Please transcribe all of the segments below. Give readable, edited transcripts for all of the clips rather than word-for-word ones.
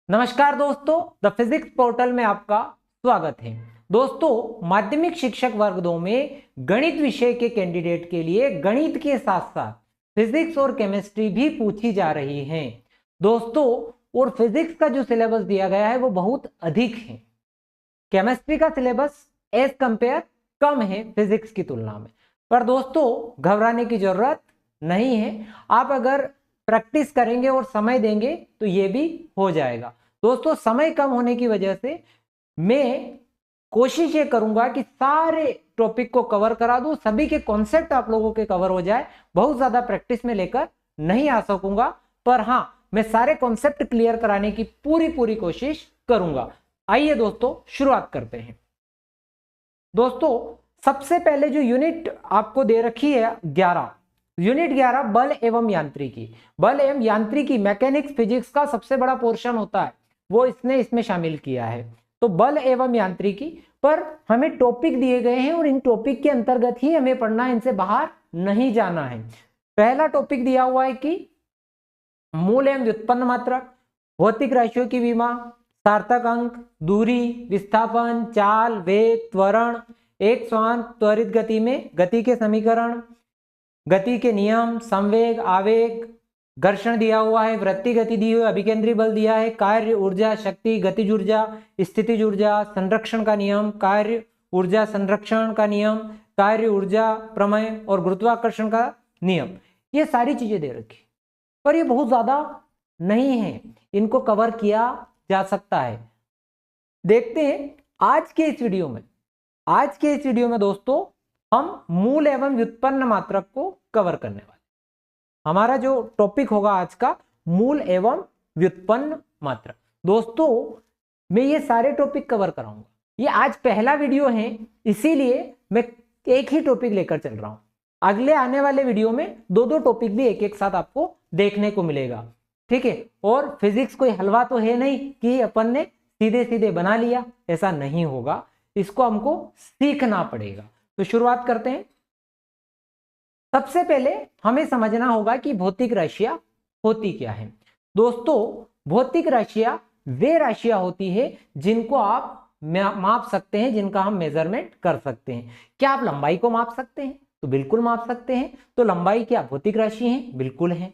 नमस्कार दोस्तों, the physics portal में आपका स्वागत है। दोस्तों, माध्यमिक शिक्षक वर्ग 2 में गणित विषय के कैंडिडेट के लिए गणित के साथ साथ फिजिक्स और केमिस्ट्री भी पूछी जा रही है। दोस्तों, और फिजिक्स का जो सिलेबस दिया गया है वो बहुत अधिक है। केमिस्ट्री का सिलेबस एज कंपेयर कम है फिजिक्स की तुलना में। पर दोस्तों, घबराने की जरूरत नहीं है। आप अगर प्रैक्टिस करेंगे और समय देंगे तो ये भी हो जाएगा। दोस्तों, समय कम होने की वजह से मैं कोशिश ये करूंगा कि सारे टॉपिक को कवर करा दूं, सभी के कॉन्सेप्ट आप लोगों के कवर हो जाए। बहुत ज्यादा प्रैक्टिस में लेकर नहीं आ सकूंगा, पर हाँ, मैं सारे कॉन्सेप्ट क्लियर कराने की पूरी कोशिश करूंगा। आइए दोस्तों, शुरुआत करते हैं। दोस्तों, सबसे पहले जो यूनिट आपको दे रखी है 11, यूनिट 11 बल एवं यांत्रिकी। बल एवं यांत्रिकी मैकेनिक्स फिजिक्स का सबसे बड़ा पोर्शन होता है, वो इसमें शामिल किया है। तो बल एवं यांत्रिकी पर हमें टॉपिक दिए गए हैं और इन टॉपिक के अंतर्गत ही हमें पढ़ना है, इनसे बाहर नहीं जाना है। पहला टॉपिक दिया हुआ है कि मूल एवं व्युत्पन्न मात्रक, भौतिक राशियों की विमा, सार्थक अंक, दूरी, विस्थापन, चाल, वेग, त्वरण, एक समान त्वरित गति में गति के समीकरण, गति के नियम, संवेग, आवेग, घर्षण दिया हुआ है, वृत्तीय गति दी हुई है, अभिकेंद्री बल दिया है, कार्य ऊर्जा, शक्ति, गतिज ऊर्जा, स्थितिज ऊर्जा, संरक्षण का नियम, कार्य ऊर्जा संरक्षण का नियम, कार्य ऊर्जा प्रमेय और गुरुत्वाकर्षण का नियम। ये सारी चीजें दे रखी, पर ये बहुत ज्यादा नहीं है, इनको कवर किया जा सकता है। देखते हैं आज के इस वीडियो में दोस्तों हम मूल एवं व्युत्पन्न मात्रक को कवर करने वाले। हमारा जो टॉपिक होगा आज का, मूल एवं व्युत्पन्न मात्रक। दोस्तों, मैं ये सारे टॉपिक कवर कराऊंगा। ये आज पहला वीडियो है, इसीलिए मैं एक ही टॉपिक लेकर चल रहा हूं। अगले आने वाले वीडियो में दो टॉपिक भी एक साथ आपको देखने को मिलेगा, ठीक है। और फिजिक्स कोई हलवा तो है नहीं कि अपन ने सीधे बना लिया, ऐसा नहीं होगा। इसको हमको सीखना पड़ेगा। तो शुरुआत करते हैं। सबसे पहले हमें समझना होगा कि भौतिक राशियां होती क्या है। दोस्तों, भौतिक राशियां वे राशियां होती है जिनको आप माप सकते हैं, जिनका हम मेजरमेंट कर सकते हैं। क्या आप लंबाई को माप सकते हैं? तो बिल्कुल माप सकते हैं। तो लंबाई क्या भौतिक राशि है? बिल्कुल है।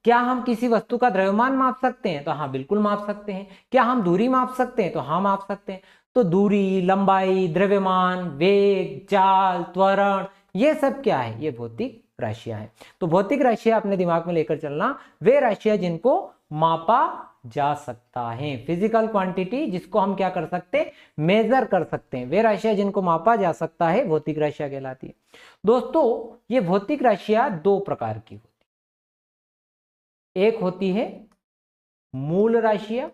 क्या हम किसी वस्तु का द्रव्यमान माप सकते हैं? तो हाँ, बिल्कुल माप सकते हैं। क्या हम दूरी माप सकते हैं? तो हाँ, माप सकते हैं। तो दूरी, लंबाई, द्रव्यमान, वेग, चाल, त्वरण, ये सब क्या है? ये भौतिक राशियां हैं। तो भौतिक राशियां अपने दिमाग में लेकर चलना, वे राशियां जिनको मापा जा सकता है। फिजिकल क्वांटिटी जिसको हम क्या कर सकते हैं? मेजर कर सकते हैं। वे राशियां जिनको मापा जा सकता है भौतिक राशियां कहलाती है। दोस्तों, ये भौतिक राशियां दो प्रकार की होती है। एक होती है मूल राशियां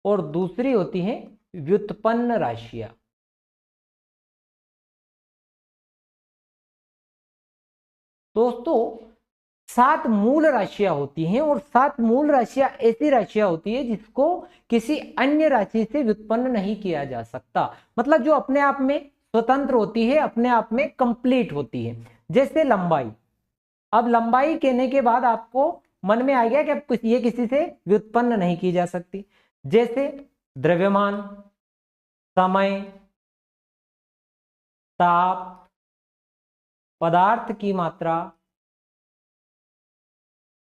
और दूसरी होती है व्युत्पन्न राशियां। दोस्तों, 7 मूल राशियां होती हैं और 7 मूल राशियां ऐसी राशियां होती है जिसको किसी अन्य राशि से व्युत्पन्न नहीं किया जा सकता। मतलब जो अपने आप में स्वतंत्र होती है, अपने आप में कंप्लीट होती है। जैसे लंबाई। अब लंबाई कहने के बाद आपको मन में आ गया कि अब ये किसी से व्युत्पन्न नहीं की जा सकती। जैसे द्रव्यमान, समय, ताप, पदार्थ की मात्रा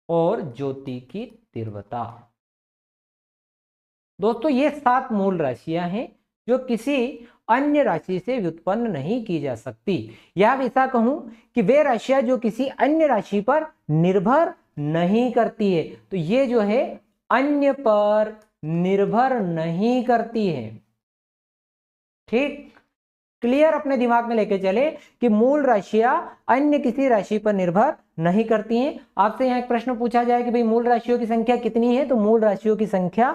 और ज्योति की तीव्रता। दोस्तों, ये 7 मूल राशियां हैं जो किसी अन्य राशि से व्युत्पन्न नहीं की जा सकती। या ऐसा कहूं कि वे राशियां जो किसी अन्य राशि पर निर्भर नहीं करती है। तो ये जो है अन्य पर निर्भर नहीं करती है। ठीक, क्लियर अपने दिमाग में लेके चले कि मूल राशियां अन्य किसी राशि पर निर्भर नहीं करती हैं। आपसे यहां एक प्रश्न पूछा जाए कि भाई मूल राशियों की संख्या कितनी है? तो मूल राशियों की संख्या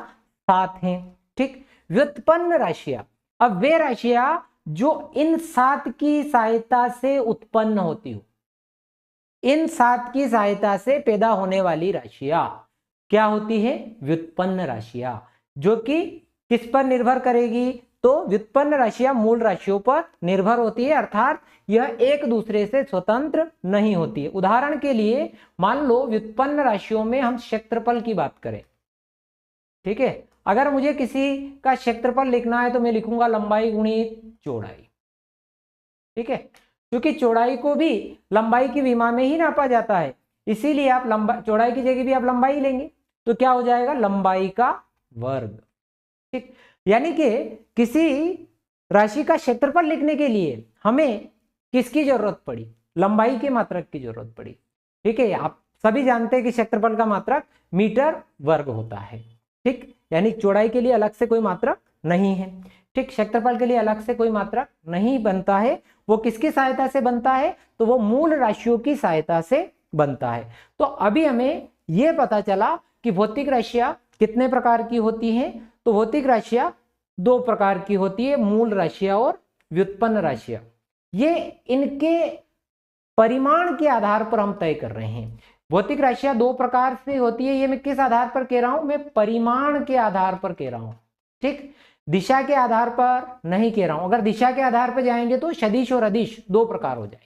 7 है। ठीक, व्युत्पन्न राशियां, अब वे राशियां जो इन 7 की सहायता से उत्पन्न होती हो, इन 7 की सहायता से पैदा होने वाली राशियां क्या होती है? व्युत्पन्न राशियां। जो कि किस पर निर्भर करेगी? तो व्युत्पन्न राशियां मूल राशियों पर निर्भर होती है, अर्थात यह एक दूसरे से स्वतंत्र नहीं होती है। उदाहरण के लिए मान लो व्युत्पन्न राशियों में हम क्षेत्रफल की बात करें, ठीक है। अगर मुझे किसी का क्षेत्रफल लिखना है तो मैं लिखूंगा लंबाई गुणित चौड़ाई, ठीक है, क्योंकि चौड़ाई को भी लंबाई की विमा में ही नापा जाता है, इसीलिए आप चौड़ाई की जगह भी आप लंबाई लेंगे, तो क्या हो जाएगा, लंबाई का वर्ग। ठीक, यानी कि किसी राशि का क्षेत्रफल लिखने के लिए हमें किसकी जरूरत पड़ी, लंबाई के मात्रक की जरूरत पड़ी। ठीक है, आप सभी जानते हैं कि क्षेत्रफल का मात्रक मीटर वर्ग होता है। ठीक, यानी चौड़ाई के लिए अलग से कोई मात्रक नहीं है। ठीक, क्षेत्रफल के लिए अलग से कोई मात्रक नहीं बनता है, वो किसकी सहायता से बनता है, तो वो मूल राशियों की सहायता से बनता है। तो अभी हमें यह पता चला कि भौतिक राशियां कितने प्रकार की होती हैं, तो भौतिक राशियां दो प्रकार की होती है, मूल राशियां और व्युत्पन्न राशियां। ये इनके परिमाण के आधार पर हम तय कर रहे हैं। भौतिक राशियां दो प्रकार से होती है, ये मैं किस आधार पर कह रहा हूं, मैं परिमाण के आधार पर कह रहा हूं। ठीक, दिशा के आधार पर नहीं कह रहा हूं। अगर दिशा के आधार पर जाएंगे तो सदिश और अदिश दो प्रकार हो जाएंगे।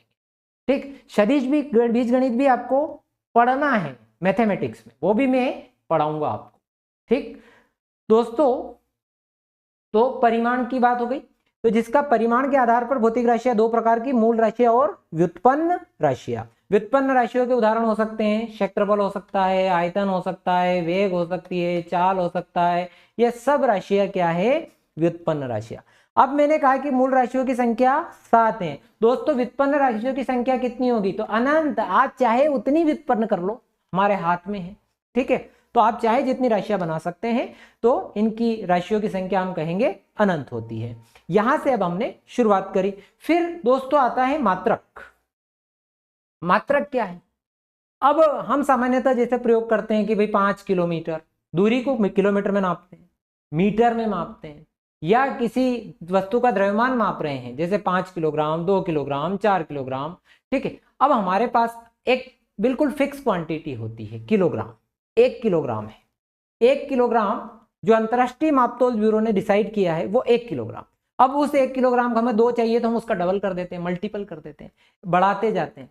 ठीक, सदिश भी, बीजगणित भी आपको पढ़ना है मैथमेटिक्स में, वो भी मैं पढ़ाऊंगा आपको। ठीक दोस्तों, तो परिमाण की बात हो गई, तो जिसका परिमाण के आधार पर भौतिक राशियां दो प्रकार की, मूल राशियां और व्युत्पन्न राशियां। व्युत्पन्न राशियों के उदाहरण हो सकते हैं, क्षेत्रफल हो सकता है, आयतन हो सकता है, वेग हो सकती है, चाल हो सकता है, ये सब राशियां क्या है, व्युत्पन्न राशियां। अब मैंने कहा कि मूल राशियों की संख्या 7 है। दोस्तों व्युत्पन्न राशियों की संख्या कितनी होगी, तो अनंत। आप चाहे उतनी व्युत्पन्न कर लो, हमारे हाथ में है। ठीक है, तो आप चाहे जितनी राशियां बना सकते हैं, तो इनकी राशियों की संख्या हम कहेंगे अनंत होती है। यहां से अब हमने शुरुआत करी। फिर दोस्तों आता है मात्रक। मात्रक क्या है, अब हम सामान्यतः जैसे प्रयोग करते हैं कि भाई 5 किलोमीटर, दूरी को किलोमीटर में नापते हैं, मीटर में मापते हैं, या किसी वस्तु का द्रव्यमान माप रहे हैं, जैसे 5 किलोग्राम, 2 किलोग्राम, 4 किलोग्राम। ठीक है, अब हमारे पास एक बिल्कुल फिक्स क्वांटिटी होती है, किलोग्राम। 1 किलोग्राम है, 1 किलोग्राम जो अंतरराष्ट्रीय मापतोल ब्यूरो ने डिसाइड किया है वो 1 किलोग्राम। अब उस 1 किलोग्राम का हमें 2 चाहिए तो हम उसका डबल कर देते हैं, मल्टीपल कर देते हैं, बढ़ाते जाते हैं,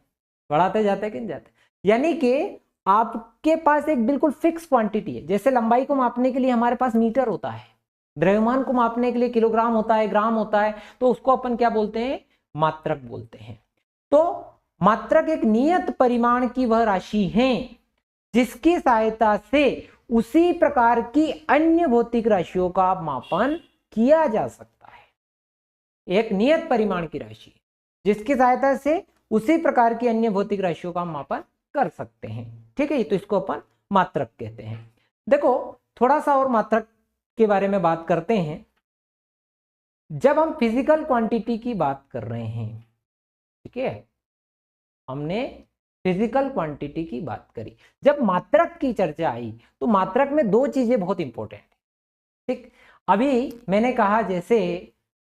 बढ़ाते जाते हैं कि नहीं जाते। यानी कि आपके पास एक बिल्कुल फिक्स क्वांटिटी है। जैसे लंबाई को मापने के लिए हमारे पास मीटर होता है, द्रव्यमान को मापने के लिए किलोग्राम होता है, ग्राम होता है, तो उसको अपन क्या बोलते हैं, मात्रक बोलते हैं। तो मात्रक एक नियत परिमाण की वह राशि है जिसकी सहायता से उसी प्रकार की अन्य भौतिक राशियों का मापन किया जा सकता है। एक नियत परिमाण की राशि जिसकी सहायता से उसी प्रकार की अन्य भौतिक राशियों का मापन कर सकते हैं। ठीक है, तो इसको अपन मात्रक कहते हैं। देखो थोड़ा सा और मात्रक के बारे में बात करते हैं। जब हम फिजिकल क्वांटिटी की बात कर रहे हैं, ठीक है, हमने फिजिकल क्वांटिटी की बात करी, जब मात्रक की चर्चा आई तो मात्रक में दो चीजें बहुत इंपॉर्टेंट है। ठीक, अभी मैंने कहा जैसे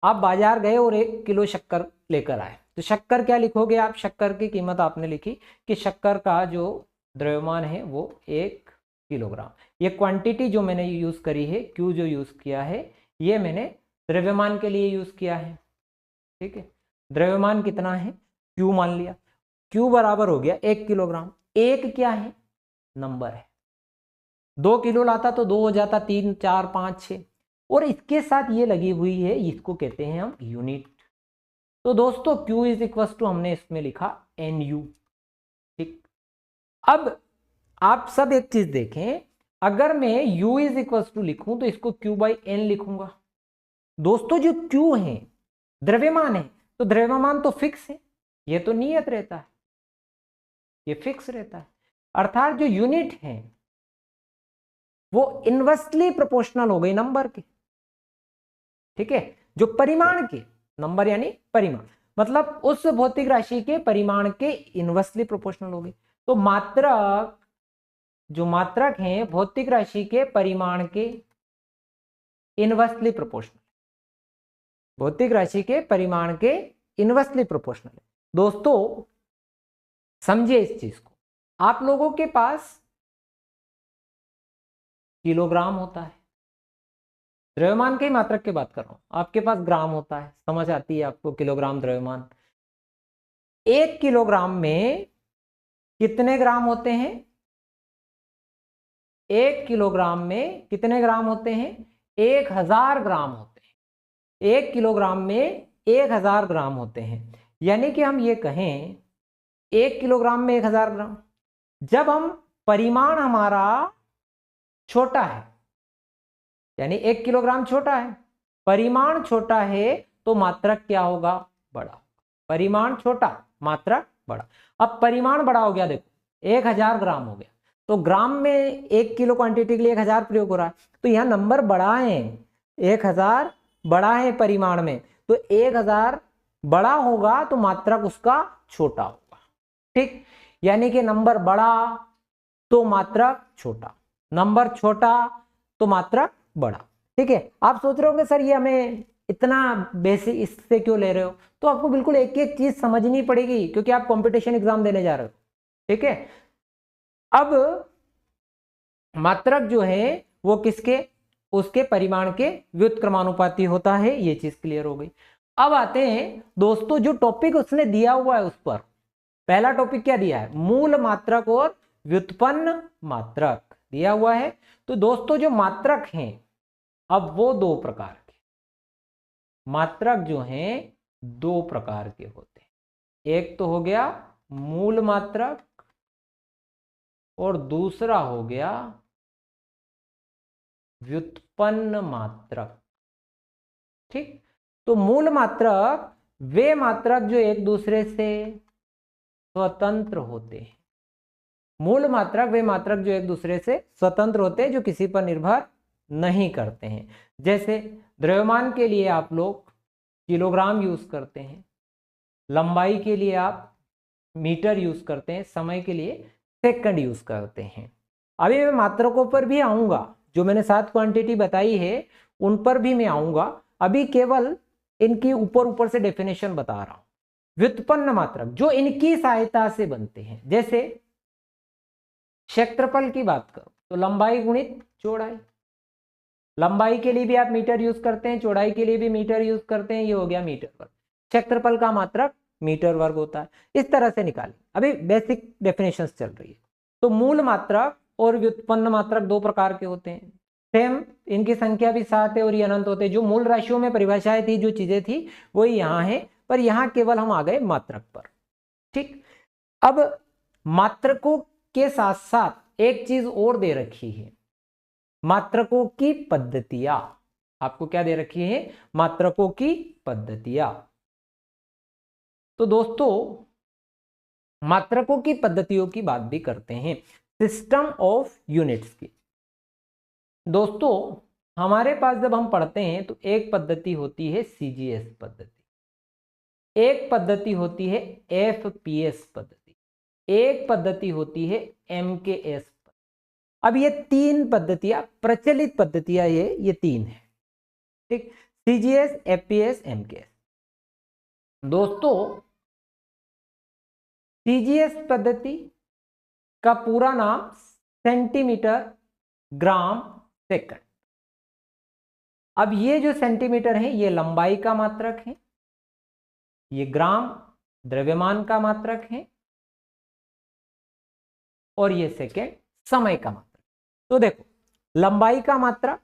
आप बाजार गए और 1 किलो शक्कर लेकर आए, तो शक्कर क्या लिखोगे आप, शक्कर की कीमत आपने लिखी कि शक्कर का जो द्रव्यमान है वो 1 किलोग्राम। ये क्वांटिटी जो मैंने यूज करी है, क्यू जो यूज किया है, ये मैंने द्रव्यमान के लिए यूज किया है। ठीक है, द्रव्यमान कितना है, क्यू मान लिया, क्यू बराबर हो गया 1 किलोग्राम। एक क्या है, नंबर है। 2 किलो लाता तो 2 हो जाता, 3, 4, 5, 6, और इसके साथ ये लगी हुई है, इसको कहते हैं हम यूनिट। तो दोस्तों Q इज इक्वल टू हमने इसमें लिखा NU। ठीक, अब आप सब एक चीज देखें, अगर मैं U इज इक्वल टू लिखूं तो इसको Q बाई N लिखूंगा। दोस्तों जो Q है द्रव्यमान है, तो द्रव्यमान तो फिक्स है, ये तो नियत रहता है, ये फिक्स रहता है। अर्थात जो यूनिट है वो इनवर्सली प्रोपोर्शनल हो गई नंबर के। ठीक है, जो परिमाण के, नंबर यानी परिमाण, मतलब उस भौतिक राशि के परिमाण के इनवर्सली प्रोपोर्शनल हो गई। तो मात्रक, जो मात्रक हैं भौतिक राशि के परिमाण के इनवर्सली प्रोपोर्शनल, भौतिक राशि के परिमाण के इनवर्सली प्रोपोर्शनल। दोस्तों समझिए इस चीज को, आप लोगों के पास किलोग्राम होता है, द्रव्यमान की मात्रक की बात कर रहा हूं, आपके पास ग्राम होता है, समझ आती है आपको, किलोग्राम द्रव्यमान। 1 किलोग्राम में कितने ग्राम होते हैं, 1 किलोग्राम में कितने ग्राम होते हैं? 1000 ग्राम होते हैं। 1 किलोग्राम में 1000 ग्राम होते हैं। यानी कि हम ये कहें 1 किलोग्राम में 1000 ग्राम। जब हम परिमाण हमारा छोटा है, यानी 1 किलोग्राम छोटा है, परिमाण छोटा है, तो मात्रक क्या होगा? बड़ा। परिमाण छोटा, मात्रक बड़ा। अब परिमाण बड़ा हो गया, देखो 1000 ग्राम हो गया, तो ग्राम में 1 किलो क्वांटिटी के लिए 1000 प्रयोग हो रहा है, तो यहां नंबर बड़ा है, 1000 बड़ा है परिमाण में, तो 1000 बड़ा होगा तो मात्रक उसका छोटा होगा। ठीक, यानी कि नंबर बड़ा तो मात्रक छोटा, नंबर छोटा तो मात्रक बड़ा। ठीक है, आप सोच रहे होंगे सर ये हमें इतना बेसिक इससे क्यों ले रहे हो? तो आपको बिल्कुल एक एक चीज समझनी पड़ेगी, क्योंकि आप कंपटीशन एग्जाम देने जा रहे हो। ठीक है, अब मात्रक जो है वो किसके? उसके परिमाण के व्युत्क्रमानुपाती होता है। ये चीज क्लियर हो गई। अब आते हैं दोस्तों, जो टॉपिक उसने दिया हुआ है उस पर। पहला टॉपिक क्या दिया है? मूल मात्रक और व्युत्पन्न मात्रक दिया हुआ है। तो दोस्तों जो मात्रक हैं, अब वो दो प्रकार के मात्रक जो हैं दो प्रकार के होते हैं। एक तो हो गया मूल मात्रक और दूसरा हो गया व्युत्पन्न मात्रक। ठीक, तो मूल मात्रक वे मात्रक जो एक दूसरे से स्वतंत्र होते हैं। मूल मात्रक वे मात्रक जो एक दूसरे से स्वतंत्र होते हैं, जो किसी पर निर्भर नहीं करते हैं। जैसे द्रव्यमान के लिए आप लोग किलोग्राम यूज करते हैं, लंबाई के लिए आप मीटर यूज करते हैं, समय के लिए सेकंड यूज करते हैं। अभी मैं मात्रकों पर भी आऊंगा, जो मैंने 7 क्वांटिटी बताई है उन पर भी मैं आऊंगा। अभी केवल इनकी ऊपर ऊपर से डेफिनेशन बता रहा हूं। व्युत्पन्न मात्रक जो इनकी सहायता से बनते हैं, जैसे क्षेत्रफल की बात करो तो लंबाई गुणित चौड़ाई। लंबाई के लिए भी आप मीटर यूज करते हैं, चौड़ाई के लिए भी मीटर यूज करते हैं, ये हो गया मीटर वर्ग। क्षेत्रफल का मात्रक मीटर वर्ग होता है। इस तरह से निकालें, अभी बेसिक डेफिनेशंस चल रही है। तो मूल मात्रक और व्युत्पन्न मात्रक दो प्रकार के होते हैं। सेम, इनकी संख्या भी 7 है और ये अनंत होते हैं। जो मूल राशियों में परिभाषाएं थी, जो चीजें थी, वही यहाँ है, पर यहाँ केवल हम आ गए मात्रक पर। ठीक, अब मात्रकों के साथ साथ एक चीज और दे रखी है, मात्रकों की पद्धतियां। आपको क्या दे रखी है? मात्रकों की पद्धतियां। तो दोस्तों मात्रकों की पद्धतियों की बात भी करते हैं, सिस्टम ऑफ यूनिट्स की। दोस्तों हमारे पास जब हम पढ़ते हैं तो एक पद्धति होती है सीजीएस पद्धति, एक पद्धति होती है एफपीएस पद्धति, एक पद्धति होती है एमकेएस पद्धति। अब ये तीन पद्धतियां प्रचलित पद्धतियां, ये तीन है। ठीक, सीजीएस, एफपीएस, एमकेएस। दोस्तों सीजीएस पद्धति का पूरा नाम सेंटीमीटर ग्राम सेकंड। अब ये जो सेंटीमीटर है ये लंबाई का मात्रक है, ये ग्राम द्रव्यमान का मात्रक है, और ये सेकंड समय का मात्रक। तो देखो लंबाई का मात्रक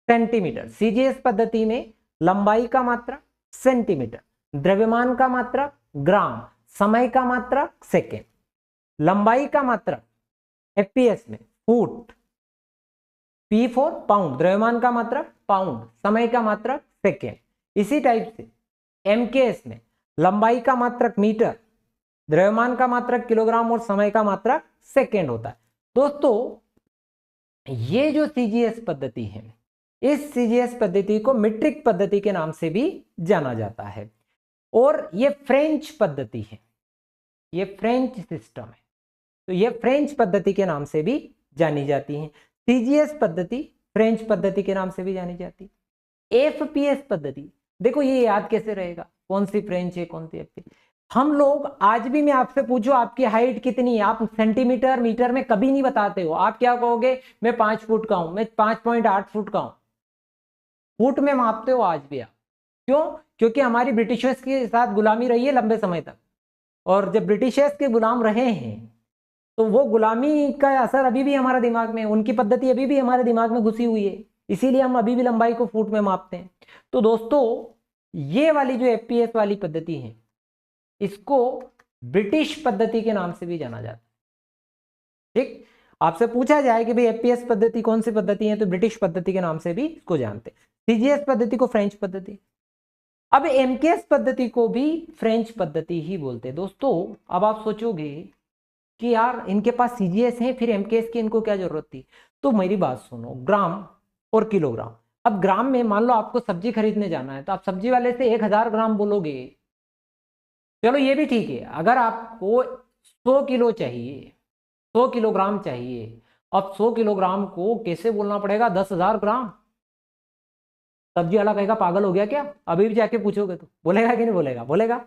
सेंटीमीटर, सीजीएस पद्धति में लंबाई का मात्रक सेंटीमीटर, द्रव्यमान का मात्रक ग्राम, समय का मात्रक सेकंड। लंबाई का मात्रक एफपीएस में फुट, पी फॉर पाउंड, द्रव्यमान का मात्रक पाउंड, समय का मात्रक सेकेंड। इसी टाइप से एमकेएस में लंबाई का मात्रक मीटर, द्रव्यमान का मात्रक किलोग्राम और समय का मात्रक सेकेंड होता है। दोस्तों ये जो सीजीएस पद्धति है, इस सीजीएस पद्धति को मीट्रिक पद्धति के नाम से भी जाना जाता है, और ये फ्रेंच पद्धति है, ये फ्रेंच सिस्टम है, तो ये फ्रेंच पद्धति के नाम से भी जानी जाती है। सीजीएस पद्धति फ्रेंच पद्धति के नाम से भी जानी जाती है। एफपीएस पद्धति, देखो ये याद कैसे रहेगा, कौन सी फ्रेंच है कौन सी एफपीएस। हम लोग आज भी, मैं आपसे पूछूं आपकी हाइट कितनी है, आप सेंटीमीटर मीटर में कभी नहीं बताते हो। आप क्या कहोगे? मैं 5 फुट का हूं, मैं 5.8 फुट का हूं। फुट में मापते हो आज भी आप। क्यों? क्योंकि हमारी ब्रिटिशर्स के साथ गुलामी रही है लंबे समय तक, और जब ब्रिटिशर्स के गुलाम रहे हैं तो वो गुलामी का असर अभी भी हमारे दिमाग में, उनकी पद्धति अभी भी हमारे दिमाग में घुसी हुई है, इसीलिए हम अभी भी लंबाई को फुट में मापते हैं। तो दोस्तों ये वाली जो एफपीएस वाली पद्धति है, इसको ब्रिटिश पद्धति के नाम से भी जाना जाता है। ठीक, आपसे पूछा जाए कि भाई एफपीएस पद्धति कौन सी पद्धति है, तो ब्रिटिश पद्धति के नाम से भी इसको जानते हैं। सीजीएस पद्धति को फ्रेंच पद्धति, अब एमकेएस पद्धति को भी फ्रेंच पद्धति ही बोलते हैं। दोस्तों अब आप सोचोगे कि यार इनके पास सीजीएस है, फिर एमकेएस की इनको क्या जरूरत थी? तो मेरी बात सुनो, ग्राम और किलोग्राम। अब ग्राम में मान लो आपको सब्जी खरीदने जाना है, तो आप सब्जी वाले से 1000 ग्राम बोलोगे, चलो ये भी ठीक है। अगर आपको 100 किलो चाहिए, 100 किलोग्राम चाहिए, अब 100 किलोग्राम को कैसे बोलना पड़ेगा? 10,000 ग्राम। सब्जी वाला कहेगा पागल हो गया क्या? अभी भी जाके पूछोगे तो बोलेगा कि नहीं बोलेगा? बोलेगा।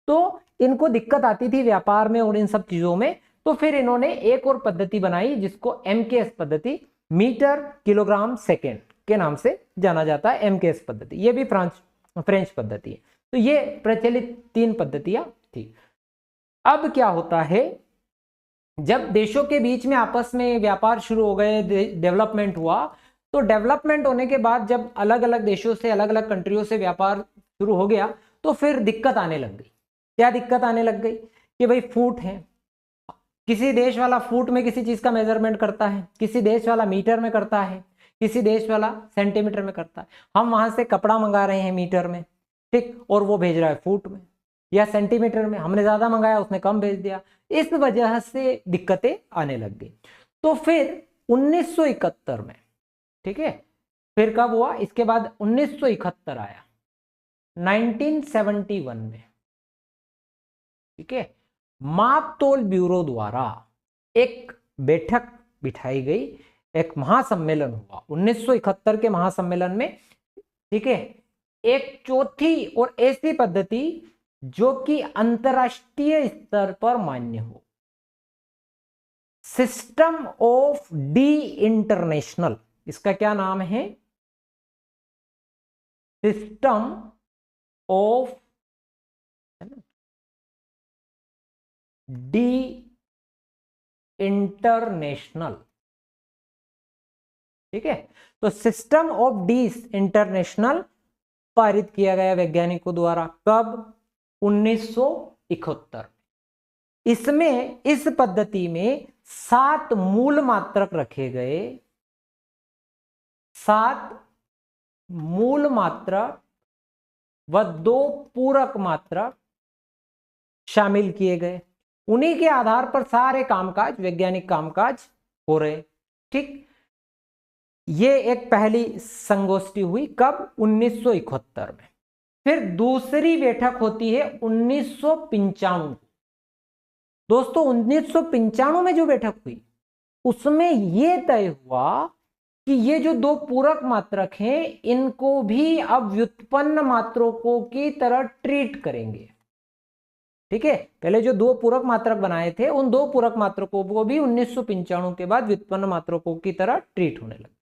तो इनको दिक्कत आती थी व्यापार में और इन सब चीजों में, तो फिर इन्होंने एक और पद्धति बनाई जिसको एमकेएस पद्धति, मीटर किलोग्राम सेकेंड के नाम से जाना जाता है। एमकेएस पद्धति ये भी फ्रेंच पद्धति है। तो ये प्रचलित 3 पद्धतियां थी। अब क्या होता है, जब देशों के बीच में आपस में व्यापार शुरू हो गए, डेवलपमेंट हुआ, तो डेवलपमेंट होने के बाद जब अलग अलग देशों से, अलग अलग कंट्रियों से व्यापार शुरू हो गया, तो फिर दिक्कत आने लग गई। क्या दिक्कत आने लग गई? कि भाई फुट है, किसी देश वाला फुट में किसी चीज का मेजरमेंट करता है, किसी देश वाला मीटर में करता है, किसी देश वाला सेंटीमीटर में करता है। हम वहां से कपड़ा मंगा रहे हैं मीटर में, ठीक, और वो भेज रहा है फुट में या सेंटीमीटर में, हमने ज्यादा मंगाया उसने कम भेज दिया, इस वजह से दिक्कतें आने लग गई। तो फिर 1971 में, ठीक है, फिर कब हुआ? इसके बाद 1971 आया, 1971 में, ठीक है, माप तोल ब्यूरो द्वारा एक बैठक बिठाई गई, एक महासम्मेलन हुआ 1971 के महासम्मेलन में, ठीक है, एक चौथी और ऐसी पद्धति जो कि अंतरराष्ट्रीय स्तर पर मान्य हो, सिस्टम ऑफ डी इंटरनेशनल, इसका क्या नाम है? सिस्टम ऑफ डी इंटरनेशनल, ठीक है। तो सिस्टम ऑफ डी इंटरनेशनल पारित किया गया वैज्ञानिकों द्वारा, कब? 1971। इसमें, इस पद्धति में 7 मूल मात्रक रखे गए, 7 मूल मात्रक व 2 पूरक मात्रक शामिल किए गए। उन्हीं के आधार पर सारे कामकाज, वैज्ञानिक कामकाज हो रहे, ठीक। ये एक पहली संगोष्ठी हुई, कब? 1971 में। फिर दूसरी बैठक होती है 1995। दोस्तों 1995 में जो बैठक हुई, उसमें यह तय हुआ कि ये जो 2 पूरक मात्रक हैं, इनको भी अब व्युत्पन्न मात्रकों की तरह ट्रीट करेंगे, ठीक है। पहले जो 2 पूरक मात्रक बनाए थे, उन 2 पूरक मात्रकों को भी 1995 के बाद व्युत्पन्न मात्रकों की तरह ट्रीट होने लगे।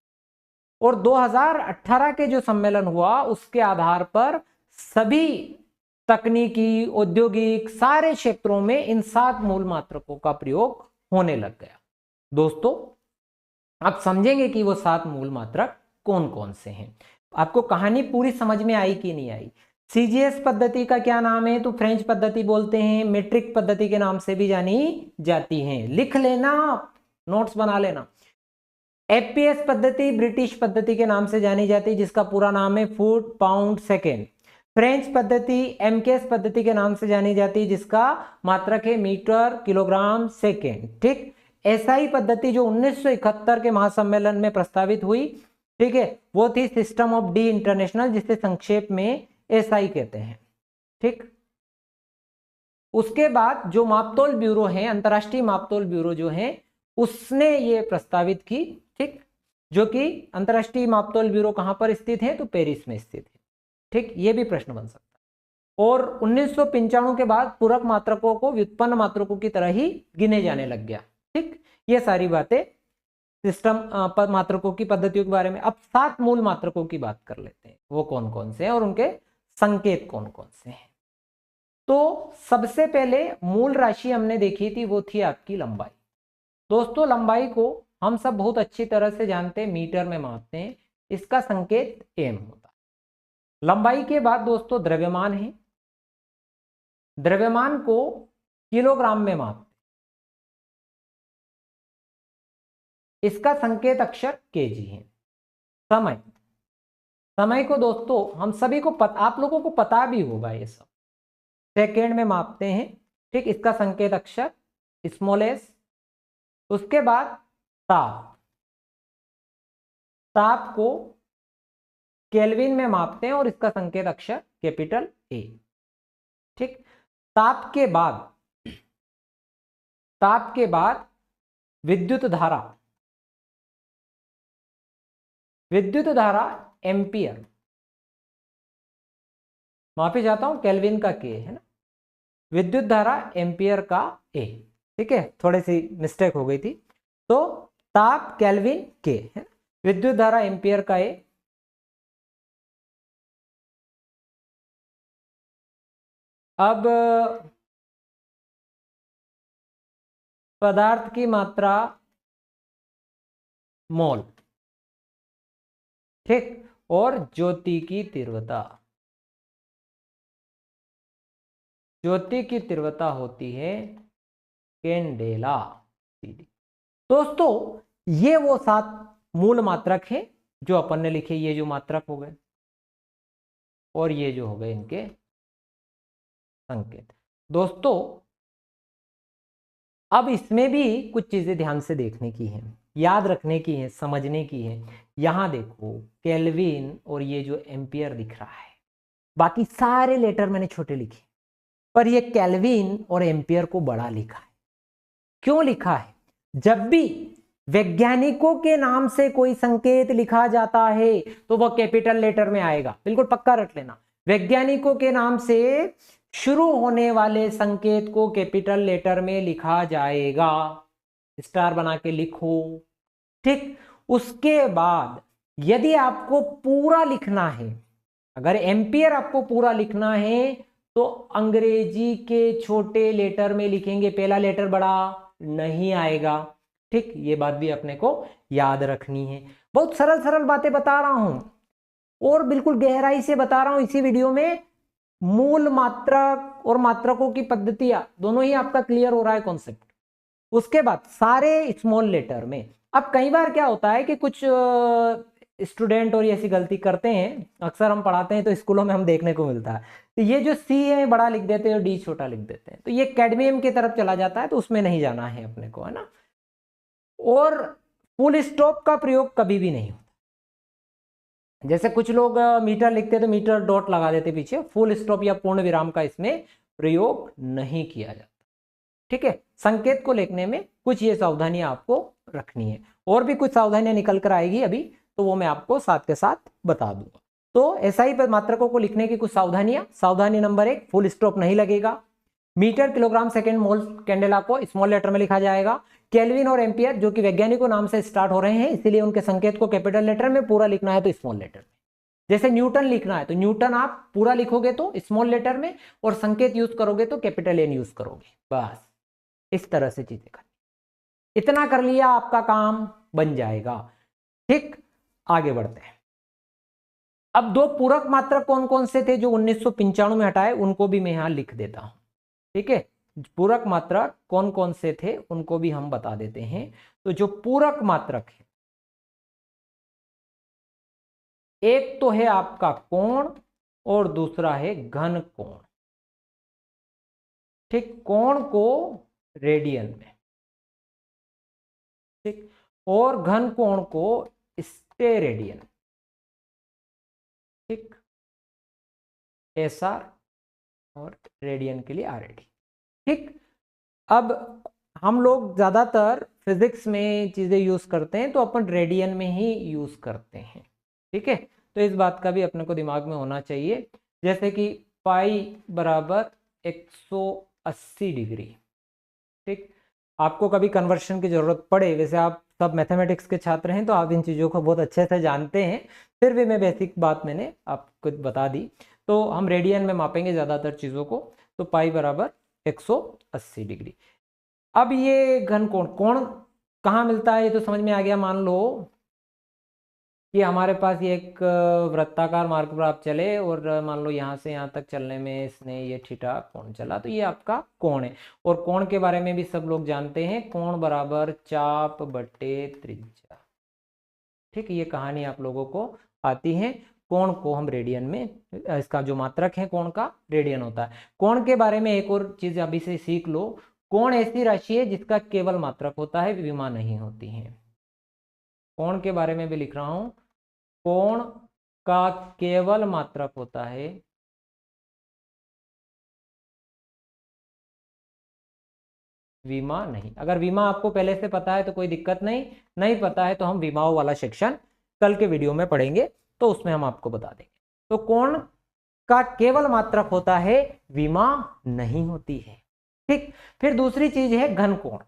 और 2018 के जो सम्मेलन हुआ, उसके आधार पर सभी तकनीकी, औद्योगिक, सारे क्षेत्रों में इन 7 मूल मात्रकों का प्रयोग होने लग गया। दोस्तों आप समझेंगे कि वो 7 मूल मात्रक कौन कौन से हैं। आपको कहानी पूरी समझ में आई कि नहीं आई? सीजीएस पद्धति का क्या नाम है? तो फ्रेंच पद्धति बोलते हैं, मीट्रिक पद्धति के नाम से भी जानी जाती हैं। लिख लेना, नोट्स बना लेना। एफपीएस पद्धति ब्रिटिश पद्धति के नाम से जानी जाती है, जिसका पूरा नाम है फुट पाउंड सेकेंड। फ्रेंच पद्धति एमकेएस पद्धति के नाम से जानी जाती है, जिसका मात्रक है मीटर किलोग्राम सेकेंड, ठीक। एसआई पद्धति जो 1971 के महासम्मेलन में प्रस्तावित हुई, ठीक है, वो थी सिस्टम ऑफ डी इंटरनेशनल, जिसे संक्षेप में एसआई कहते हैं, ठीक। उसके बाद जो मापतोल ब्यूरो है, अंतरराष्ट्रीय मापतोल ब्यूरो जो है, उसने ये प्रस्तावित की, ठीक, जो कि अंतरराष्ट्रीय मापतोल ब्यूरो कहां पर स्थित है? तो पेरिस में स्थित है, ठीक। ये भी प्रश्न बन सकता है। और 1995 के बाद पूरक मात्रकों को व्युत्पन्न मात्रकों की तरह ही गिने जाने लग गया, ठीक। ये सारी बातें सिस्टम मात्रकों की पद्धतियों के बारे में। अब 7 मूल मात्रकों की बात कर लेते हैं, वो कौन कौन से हैं और उनके संकेत कौन कौन से हैं। तो सबसे पहले मूल राशि हमने देखी थी, वो थी आपकी लंबाई, दोस्तों लंबाई को हम सब बहुत अच्छी तरह से जानते हैं, मीटर में मापते हैं, इसका संकेत एम होता है। लंबाई के बाद दोस्तों द्रव्यमान है, द्रव्यमान को किलोग्राम में मापते हैं, इसका संकेत अक्षर केजी है। समय, समय को दोस्तों हम सभी को आप लोगों को पता भी होगा, ये सब सेकेंड में मापते हैं, ठीक, इसका संकेत अक्षर स्मॉल एस। उसके बाद ताप, ताप को केल्विन में मापते हैं और इसका संकेत अक्षर कैपिटल ए, ठीक। ताप के बाद विद्युत धारा, विद्युत धारा एम्पियर, माफी चाहता हूं केल्विन का के है ना, विद्युत धारा एम्पियर का ए, ठीक है, थोड़ी सी मिस्टेक हो गई थी। तो ताप केल्विन के है, विद्युत धारा एम्पियर का ए। अब पदार्थ की मात्रा मोल, ठीक, और ज्योति की तीव्रता, ज्योति की तीव्रता होती है कैंडेला। दोस्तों ये वो 7 मूल मात्रक हैं जो अपन ने लिखे, ये जो मात्रक हो गए और ये जो हो गए इनके संकेत। दोस्तों अब इसमें भी कुछ चीजें ध्यान से देखने की हैं, याद रखने की हैं, समझने की हैं। यहां देखो केल्विन और ये जो एम्पियर दिख रहा है, बाकी सारे लेटर मैंने छोटे लिखे, पर ये केल्विन और एम्पियर को बड़ा लिखा है। क्यों लिखा है? जब भी वैज्ञानिकों के नाम से कोई संकेत लिखा जाता है तो वह कैपिटल लेटर में आएगा, बिल्कुल पक्का रख लेना। वैज्ञानिकों के नाम से शुरू होने वाले संकेत को कैपिटल लेटर में लिखा जाएगा, स्टार बना के लिखो, ठीक। उसके बाद यदि आपको पूरा लिखना है, अगर एम्पियर आपको पूरा लिखना है तो अंग्रेजी के छोटे लेटर में लिखेंगे, पहला लेटर बड़ा नहीं आएगा, ठीक। ये बात भी अपने को याद रखनी है। बहुत सरल सरल बातें बता रहा हूं और बिल्कुल गहराई से बता रहा हूं इसी वीडियो में। मूल मात्रक और मात्रकों की पद्धतियां दोनों ही आपका क्लियर हो रहा है कॉन्सेप्ट। उसके बाद सारे स्मॉल लेटर में। अब कई बार क्या होता है कि कुछ स्टूडेंट और ऐसी गलती करते हैं, अक्सर हम पढ़ाते हैं तो स्कूलों में हम देखने को मिलता है, तो ये जो सी है बड़ा लिख देते हैं और डी छोटा लिख देते हैं, तो ये कैडमियम की तरफ चला जाता है, तो उसमें नहीं जाना है अपने को, है ना। और फुल स्टॉप का प्रयोग कभी भी नहीं होता। जैसे कुछ लोग मीटर लिखते तो मीटर डॉट लगा देते पीछे, फुल स्टॉप या पूर्ण विराम का इसमें प्रयोग नहीं किया जाता, ठीक है। संकेत को लिखने में कुछ ये सावधानियां आपको रखनी है, और भी कुछ सावधानियां निकल कर आएगी अभी, तो वो मैं आपको साथ के साथ बता दूंगा। तो एसआई मात्रकों को लिखने की कुछ सावधानियां। सावधानी नंबर 1, फुल स्टॉप नहीं लगेगा। मीटर, किलोग्राम, सेकेंड, मोल, कैंडेला को स्मॉल लेटर में लिखा जाएगा। केल्विन और एम्पियर जो कि वैज्ञानिकों नाम से स्टार्ट हो रहे हैं, इसीलिए उनके संकेत को कैपिटल लेटर में, पूरा लिखना है तो स्मॉल लेटर में। जैसे न्यूटन लिखना है तो न्यूटन आप पूरा लिखोगे तो स्मॉल लेटर में, और संकेत यूज करोगे तो कैपिटल एन यूज करोगे। बस इस तरह से चीजें करनी। इतना कर लिया आपका काम बन जाएगा, ठीक। आगे बढ़ते हैं। अब 2 पूरक मात्रक कौन कौन से थे जो 1995 में हटाए, उनको भी मैं यहां लिख देता हूं, ठीक है। पूरक मात्रक कौन कौन से थे उनको भी हम बता देते हैं। तो जो पूरक मात्रक है, एक तो है आपका कोण और दूसरा है घन कोण, ठीक। कोण को रेडियन में, ठीक, और घन कोण को स्टेरेडियन, ठीक, एसआर और रेडियन के लिए आरएडी, ठीक। अब हम लोग ज्यादातर फिजिक्स में चीजें यूज करते हैं तो अपन रेडियन में ही यूज करते हैं, ठीक है। तो इस बात का भी अपने को दिमाग में होना चाहिए। जैसे कि पाई बराबर 180 डिग्री, ठीक। आपको कभी कन्वर्शन की जरूरत पड़े, वैसे आप सब मैथमेटिक्स के छात्र हैं तो आप इन चीज़ों को बहुत अच्छे से जानते हैं, फिर भी मैं बेसिक बात मैंने आपको बता दी। तो हम रेडियन में मापेंगे ज़्यादातर चीज़ों को। तो पाई बराबर 180 डिग्री। अब ये घन कोण, कोण कहाँ मिलता है ये तो समझ में आ गया। मान लो कि हमारे पास ये एक वृत्ताकार मार्ग पर आप चले और मान लो यहाँ से यहाँ तक चलने में इसने ये थीटा कोण चला, तो ये आपका कोण है। और कोण के बारे में भी सब लोग जानते हैं, कोण बराबर चाप बटे त्रिज्या। ठीक, ये कहानी आप लोगों को आती है। कोण को हम रेडियन में, इसका जो मात्रक है कोण का रेडियन होता है। कोण के बारे में एक और चीज अभी से सीख लो, कोण ऐसी राशि है जिसका केवल मात्रक होता है, विमा नहीं होती है। कोण के बारे में भी लिख रहा हूं, कोण का केवल मात्रक होता है, विमा नहीं। अगर विमा आपको पहले से पता है तो कोई दिक्कत नहीं, नहीं पता है तो हम विमाओं वाला सेक्शन कल के वीडियो में पढ़ेंगे, तो उसमें हम आपको बता देंगे। तो कोण का केवल मात्रक होता है, विमा नहीं होती है। ठीक, फिर दूसरी चीज है घन कोण।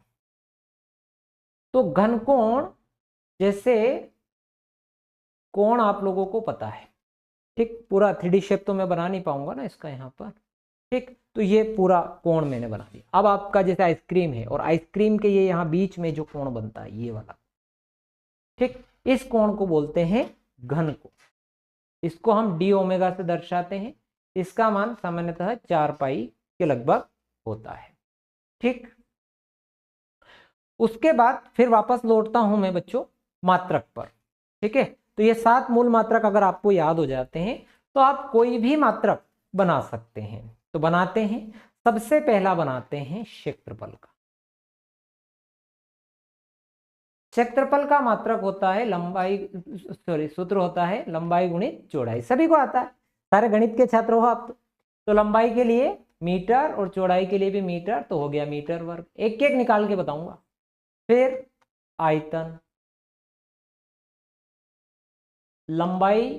तो घन कोण, जैसे कोण आप लोगों को पता है, ठीक, पूरा 3D शेप तो मैं बना नहीं पाऊंगा ना इसका यहाँ पर। ठीक, तो ये पूरा कोण मैंने बना दिया। अब आपका जैसे आइसक्रीम है और आइसक्रीम के ये यहाँ बीच में जो कोण बनता है ये वाला, ठीक, इस कोण को बोलते हैं घन कोण। इसको हम डी ओमेगा से दर्शाते हैं। इसका मान सामान्यतः 4 पाई के लगभग होता है। ठीक, उसके बाद फिर वापस लौटता हूं मैं बच्चों मात्रक पर। ठीक है, तो ये 7 मूल मात्रक अगर आपको याद हो जाते हैं तो आप कोई भी मात्रक बना सकते हैं। तो बनाते हैं, सबसे पहला बनाते हैं क्षेत्रफल का। क्षेत्रफल का मात्रक होता है लंबाई, सूत्र होता है लंबाई गुणित चौड़ाई। सभी को आता है, सारे गणित के छात्र हो आप। तो लंबाई के लिए मीटर और चौड़ाई के लिए भी मीटर, तो हो गया मीटर वर्ग। एक एक निकाल के बताऊंगा। फिर आयतन, लंबाई,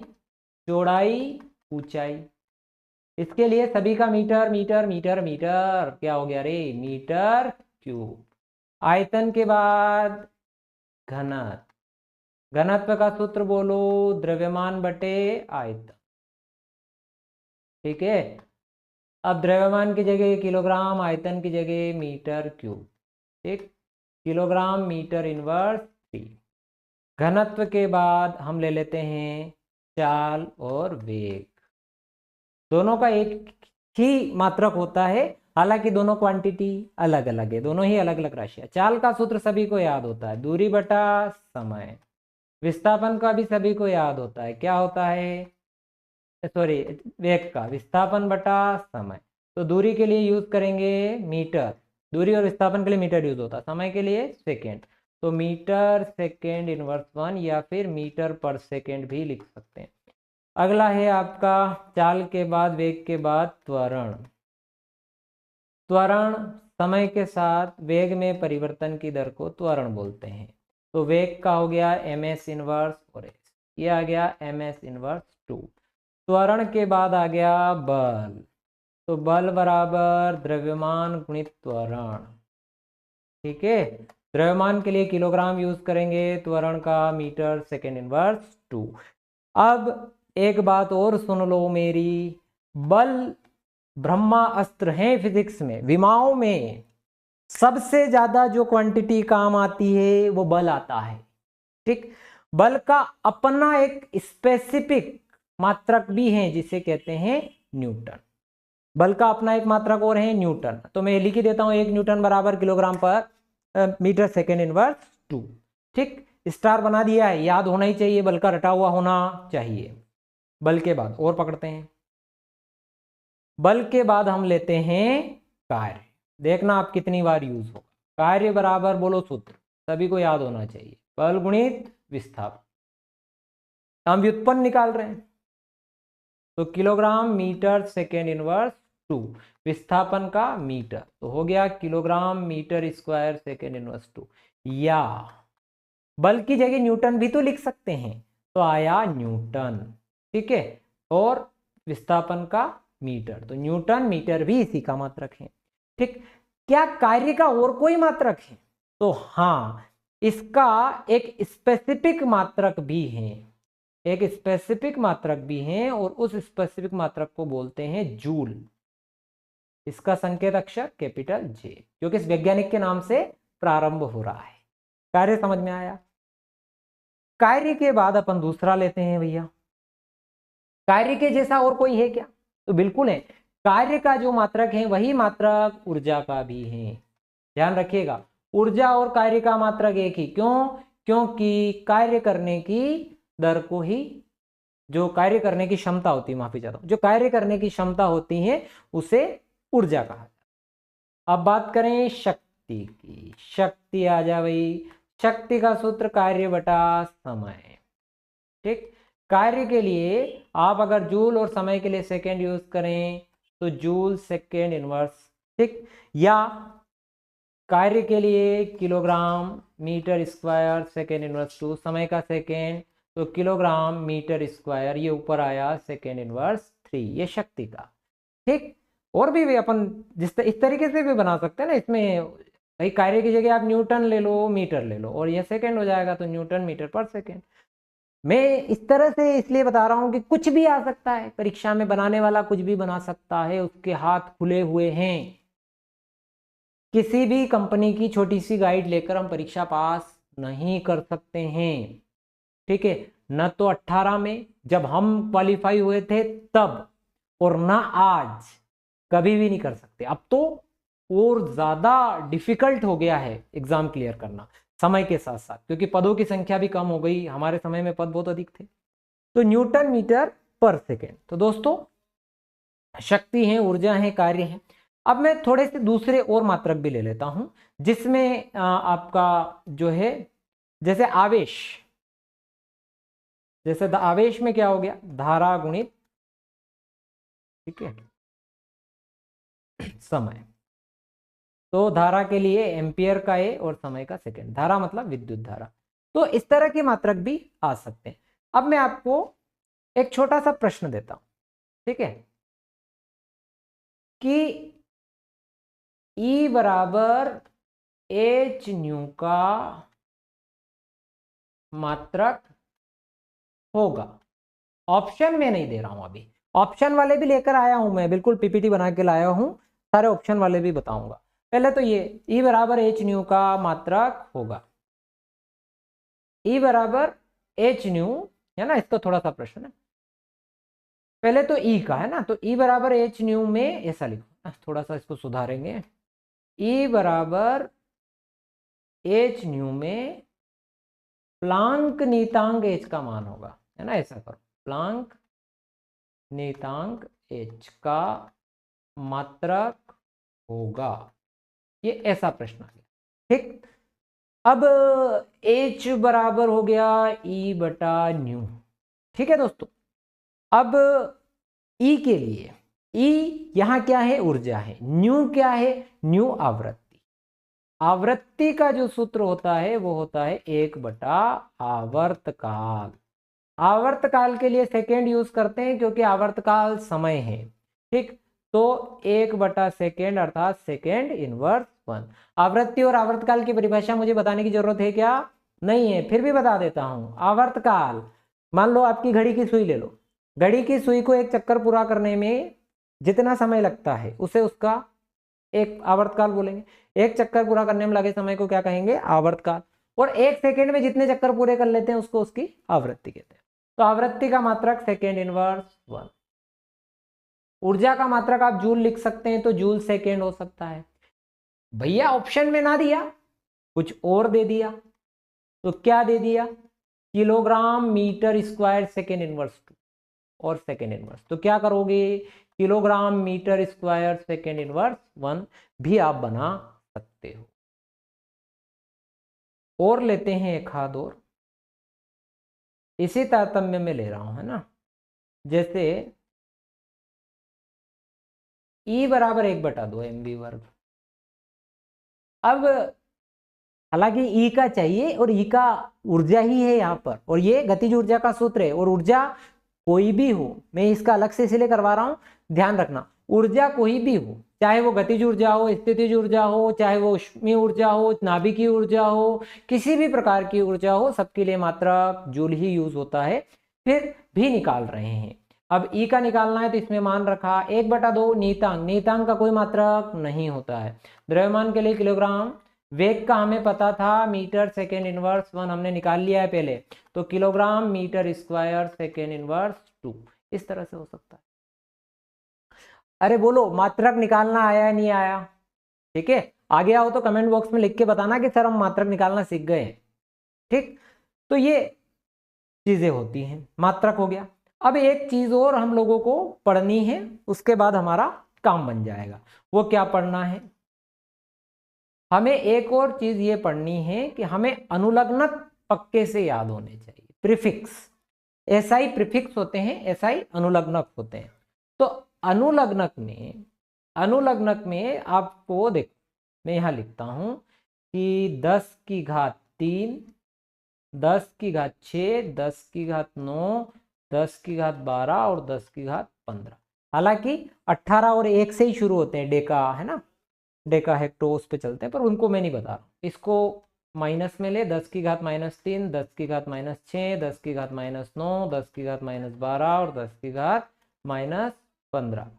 चौड़ाई, ऊंचाई, इसके लिए सभी का मीटर मीटर मीटर मीटर, क्या हो गया रे, मीटर क्यूब। आयतन के बाद घनत्व, घनत्व का सूत्र बोलो, द्रव्यमान बटे आयतन। ठीक है, अब द्रव्यमान की जगह किलोग्राम, आयतन की जगह मीटर क्यूब। ठीक, किलोग्राम मीटर इनवर्स 3। घनत्व के बाद हम ले लेते हैं चाल और वेग। दोनों का एक ही मात्रक होता है, हालांकि दोनों क्वांटिटी अलग अलग है, दोनों ही अलग अलग राशियां। चाल का सूत्र सभी को याद होता है, दूरी बटा समय। विस्थापन का भी सभी को याद होता है, क्या होता है, सॉरी, वेग का विस्थापन बटा समय। तो दूरी के लिए यूज करेंगे मीटर, दूरी और विस्थापन के लिए मीटर यूज होता है, समय के लिए सेकेंड। तो मीटर सेकेंड इनवर्स 1 या फिर मीटर पर सेकेंड भी लिख सकते हैं। अगला है आपका चाल के बाद वेग के बाद त्वरण। त्वरण समय के साथ वेग में परिवर्तन की दर को त्वरण बोलते हैं। तो वेग का हो गया ms इनवर्स और s, ये आ गया ms इनवर्स 2। त्वरण के बाद आ गया बल। तो बल बराबर द्रव्यमान गुणित त्वरण। ठीक है, द्रव्यमान के लिए किलोग्राम यूज करेंगे, त्वरण का मीटर सेकेंड इनवर्स 2। अब एक बात और सुन लो मेरी, बल ब्रह्मा अस्त्र है फिजिक्स में। विमाओं में सबसे ज्यादा जो क्वांटिटी काम आती है वो बल आता है। ठीक, बल का अपना एक स्पेसिफिक मात्रक भी है जिसे कहते हैं न्यूटन। बल का अपना एक मात्रक और है न्यूटन। तो मैं लिख ही देता हूं, 1 न्यूटन बराबर किलोग्राम पर मीटर सेकेंड इनवर्स 2। ठीक, स्टार बना दिया है, याद होना ही चाहिए, बल का रटा हुआ होना चाहिए। बल के बाद और पकड़ते हैं, बल के बाद हम लेते हैं कार्य। देखना आप कितनी बार यूज होगा। कार्य बराबर बोलो सूत्र, सभी को याद होना चाहिए, बल गुणित विस्थापन। हम व्युत्पन्न निकाल रहे हैं, तो किलोग्राम मीटर सेकेंड इनवर्स 2, विस्थापन का मीटर, तो हो गया kilogram metre square second inverse 2। या बल की जगह न्यूटन भी तो लिख सकते हैं, तो आया न्यूटन। ठीक है, और विस्थापन का मीटर, तो न्यूटन मीटर भी इसी का मात्रक है। ठीक, क्या कार्य का और कोई मात्रक है, तो हाँ, इसका एक स्पेसिफिक मात्रक भी है, एक स्पेसिफिक मात्रक भी है, और उस स्पेसिफिक मात्रक को बोलते हैं जूल। इसका संकेत अक्षर कैपिटल जे, जो कि इस वैज्ञानिक के नाम से प्रारंभ हो रहा है। कार्य समझ में आया। कार्य के बाद अपन दूसरा लेते हैं भैया, कार्य के जैसा और कोई है क्या? तो बिल्कुल है, कार्य का जो मात्रक है वही मात्रक ऊर्जा का भी है। ध्यान रखिएगा, ऊर्जा और कार्य का मात्रक एक ही। क्यों? क्योंकि कार्य करने की दर को ही, जो कार्य करने की क्षमता होती है, माफी चाहता हूं, जो कार्य करने की क्षमता होती है उसे ऊर्जा कहा जाता है। अब बात करें शक्ति की, शक्ति आ जा भाई, शक्ति का सूत्र कार्य बटा समय। ठीक, कार्य के लिए आप अगर जूल और समय के लिए सेकेंड यूज करें तो जूल सेकेंड इनवर्स। ठीक, या कार्य के लिए kilogram metre square second inverse 2, समय का सेकेंड तो किलोग्राम मीटर स्क्वायर, ये ऊपर आया सेकेंड इनवर्स 3, ये शक्ति का। ठीक, और भी अपन इस तरीके से भी बना सकते हैं ना, इसमें भाई कार्य की जगह आप न्यूटन ले लो, मीटर ले लो, और ये सेकेंड हो जाएगा तो न्यूटन मीटर पर सेकेंड। मैं इस तरह से इसलिए बता रहा हूं कि कुछ भी आ सकता है परीक्षा में, बनाने वाला कुछ भी बना सकता है, उसके हाथ खुले हुए हैं। किसी भी कंपनी की छोटी सी गाइड लेकर हम परीक्षा पास नहीं कर सकते हैं। ठीक है, न तो 18 में जब हम क्वालिफाई हुए थे तब, और ना आज, कभी भी नहीं कर सकते। अब तो और ज्यादा डिफिकल्ट हो गया है एग्जाम क्लियर करना समय के साथ साथ, क्योंकि पदों की संख्या भी कम हो गई, हमारे समय में पद बहुत अधिक थे। तो न्यूटन मीटर पर सेकेंड। तो दोस्तों शक्ति है, ऊर्जा है, कार्य है। अब मैं थोड़े से दूसरे और मात्रक भी ले लेता हूं, जिसमें आपका जो है, जैसे आवेश, जैसे आवेश में क्या हो गया, धारा गुणित, ठीक है, समय। तो धारा के लिए एम्पियर का ए और समय का सेकेंड, धारा मतलब विद्युत धारा। तो इस तरह के मात्रक भी आ सकते हैं। अब मैं आपको एक छोटा सा प्रश्न देता हूं, ठीक है, कि E बराबर एच न्यू का मात्रक होगा। ऑप्शन में नहीं दे रहा हूं अभी, ऑप्शन वाले भी लेकर आया हूं मैं, बिल्कुल पीपीटी बना के लाया हूं, सारे ऑप्शन वाले भी बताऊंगा। पहले तो ये E बराबर एच न्यू का मात्रक होगा, E बराबर एच न्यू है ना, इसका थोड़ा सा प्रश्न है। पहले तो E का है ना, तो E बराबर एच न्यू में ऐसा लिखो, थोड़ा सा इसको सुधारेंगे। E बराबर एच न्यू में प्लांक नीतांक एच का मान होगा, है ना, ऐसा करो, प्लांक नीतांक एच का मात्रक होगा, ये ऐसा प्रश्न आ गया। ठीक, अब H बराबर हो गया E बटा न्यू। ठीक है दोस्तों, अब E के लिए, E यहां क्या है, ऊर्जा है, न्यू क्या है, न्यू आवृत्ति। आवृत्ति का जो सूत्र होता है वो होता है 1 बटा आवर्तकाल। आवर्तकाल के लिए सेकेंड यूज करते हैं क्योंकि आवर्तकाल समय है। ठीक, तो 1 बटा सेकेंड अर्थात सेकेंड इनवर्स 1। आवृत्ति और आवर्तकाल की परिभाषा मुझे बताने की जरूरत है क्या? नहीं है, फिर भी बता देता हूं। आवर्तकाल, मान लो आपकी घड़ी की सुई ले लो, घड़ी की सुई को एक चक्कर पूरा करने में जितना समय लगता है उसे उसका एक आवर्तकाल बोलेंगे। एक चक्कर पूरा करने में लगे समय को क्या कहेंगे? आवर्तकाल। और एक सेकेंड में जितने चक्कर पूरे कर लेते हैं उसको उसकी आवृत्ति कहते हैं। तो आवृत्ति का मात्रक सेकेंड इनवर्स 1। ऊर्जा का मात्रक आप जूल लिख सकते हैं, तो जूल सेकेंड हो सकता है। भैया ऑप्शन में ना दिया, कुछ और दे दिया, तो क्या दे दिया? Kilogram metre square second inverse 2 और सेकेंड इनवर्स। तो क्या करोगे? Kilogram metre square second inverse 1 भी आप बना सकते हो। और लेते हैं एक हाथ और, इसी तारतम्य में ले रहा हूं, है ना। जैसे E बराबर 1/2 mv वर्ग। अब हालांकि E का चाहिए और E का ऊर्जा ही है यहाँ पर, और ये गतिज ऊर्जा का सूत्र है। और ऊर्जा कोई भी हो, मैं इसका अलग से इसलिए करवा रहा हूं, ध्यान रखना, ऊर्जा कोई भी हो, चाहे वो गतिज ऊर्जा हो, स्थितिज ऊर्जा हो, चाहे वो ऊष्मीय ऊर्जा हो, नाभिकीय ऊर्जा हो, किसी भी प्रकार की ऊर्जा हो, सबके लिए मात्रक जूल ही यूज होता है। फिर भी निकाल रहे हैं, अब E का निकालना है तो इसमें मान रखा 1/2 नीतांक। नीतांक का कोई मात्रक नहीं होता है। द्रव्यमान के लिए किलोग्राम वेग का हमें पता था मीटर सेकेंड इनवर्स 1, हमने निकाल लिया है पहले, तो kilogram metre square second inverse 2, इस तरह से हो सकता है। अरे बोलो मात्रक निकालना आया है नहीं आया? ठीक है, आ गया हो तो कमेंट बॉक्स में लिख के बताना कि सर हम मात्रक निकालना सीख गए हैं। ठीक, तो ये चीजें होती हैं, मात्रक हो गया। अब एक चीज और हम लोगों को पढ़नी है, उसके बाद हमारा काम बन जाएगा। वो क्या पढ़ना है? हमें एक और चीज ये पढ़नी है कि हमें अनुलग्नक पक्के से याद होने चाहिए। प्रीफिक्स, एसआई प्रीफिक्स होते हैं, एसआई अनुलग्नक होते हैं। तो अनुलग्नक में आपको देखो, मैं यहां लिखता हूं कि 10 की घात 3, 10 की घात 6, 10 की घात 9, 10 की घात 12 और 10 की घात 15। हालांकि 18 और 1 से ही शुरू होते हैं, डेका है ना, डेका हेक्टो उस पे चलते हैं, पर उनको मैं नहीं बता रहा। इसको माइनस में ले, 10 की घात -3, 10 की घात -6, 10 की घात -9, 10 की घात -12 और 10 की घात -15।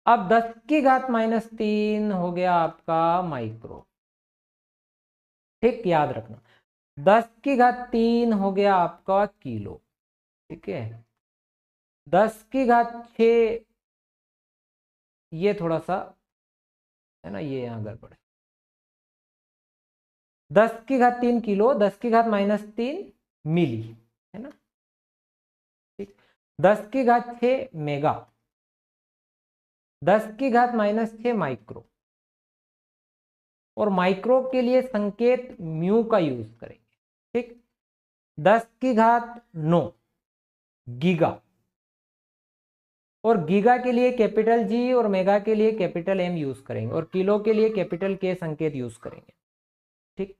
अब 10 की घात -3 हो गया आपका माइक्रो। ठीक, याद रखना। 10 की घात 3 हो गया आपका किलो। ठीक है, 10 की घात 6, ये थोड़ा सा है ना, ये यहां गड़बड़ है। 10 की घात 3 किलो, 10 की घात -3 मिली, है ना। ठीक, 10 की घात 6 मेगा, 10 की घात -6 माइक्रो, और माइक्रो के लिए संकेत म्यू का यूज करेंगे। ठीक, 10 की घात 9 गीगा, और गीगा के लिए कैपिटल जी और मेगा के लिए कैपिटल एम यूज करेंगे, और किलो के लिए कैपिटल के संकेत यूज करेंगे। ठीक,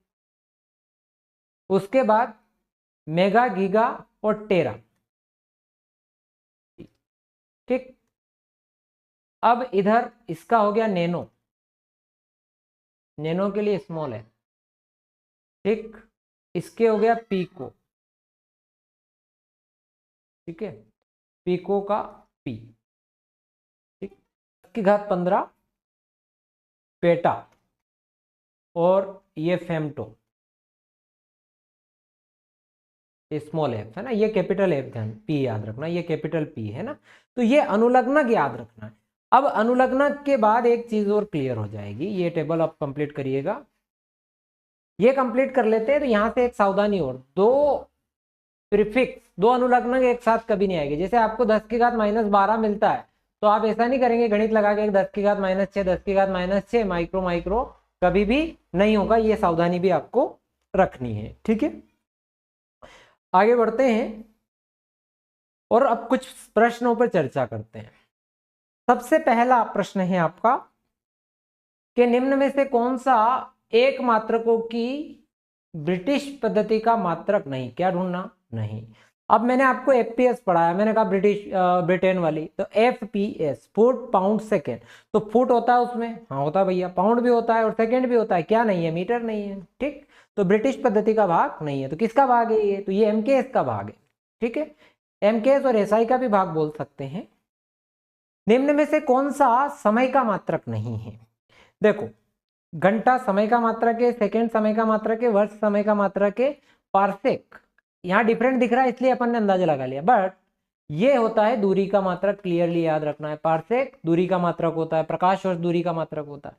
उसके बाद मेगा, गीगा और टेरा। ठीक, अब इधर इसका हो गया नैनो, नैनो के लिए स्मॉल है। ठीक, इसके हो गया पीको। ठीक है, पीको का पी। ठीक, की घात 15 पेटा, और ये फेमटो, स्मॉल एफ है ना, ये कैपिटल एफ, ध्यान पी याद रखना, ये कैपिटल पी है ना। तो ये अनुलग्नक याद रखना है। अब अनुलग्नक के बाद एक चीज और क्लियर हो जाएगी, ये टेबल आप कंप्लीट करिएगा। ये कंप्लीट कर लेते हैं तो यहां से एक सावधानी और, दो प्रीफिक्स, दो अनुलग्नक एक साथ कभी नहीं आएगी। जैसे आपको 10 की घात -12 मिलता है, तो आप ऐसा नहीं करेंगे गणित लगा के 10 की घात -6, 10 की घात -6 माइक्रो माइक्रो, कभी भी नहीं होगा। ये सावधानी भी आपको रखनी है। ठीक है, आगे बढ़ते हैं और अब कुछ प्रश्नों पर चर्चा करते हैं। सबसे पहला प्रश्न है आपका कि निम्न में से कौन सा एक मात्रकों की ब्रिटिश पद्धति का मात्रक नहीं? क्या ढूंढना? नहीं। अब मैंने आपको एफपीएस पढ़ाया, मैंने कहा ब्रिटेन वाली, तो एफपीएस फुट पाउंड सेकेंड, तो फुट होता है उसमें, हाँ होता है भैया, पाउंड भी होता है और सेकेंड भी होता है, क्या नहीं है? मीटर नहीं है। ठीक, तो ब्रिटिश पद्धति का भाग नहीं है, तो किसका भाग है ये? तो ये एमकेएस का भाग है। ठीक है, एमकेएस और एसआई का भी भाग बोल सकते हैं। निम्न में से कौन सा समय का मात्रक नहीं है? देखो, घंटा समय का मात्रक है, सेकेंड समय का मात्रक है, वर्ष समय का मात्रक है, पार्सेक यहाँ डिफरेंट दिख रहा है इसलिए अपन ने अंदाजा लगा लिया, बट ये होता है दूरी का मात्रक। क्लियरली याद रखना है, पार्सेक दूरी का मात्रक होता है, प्रकाश वर्ष दूरी का मात्रक होता है।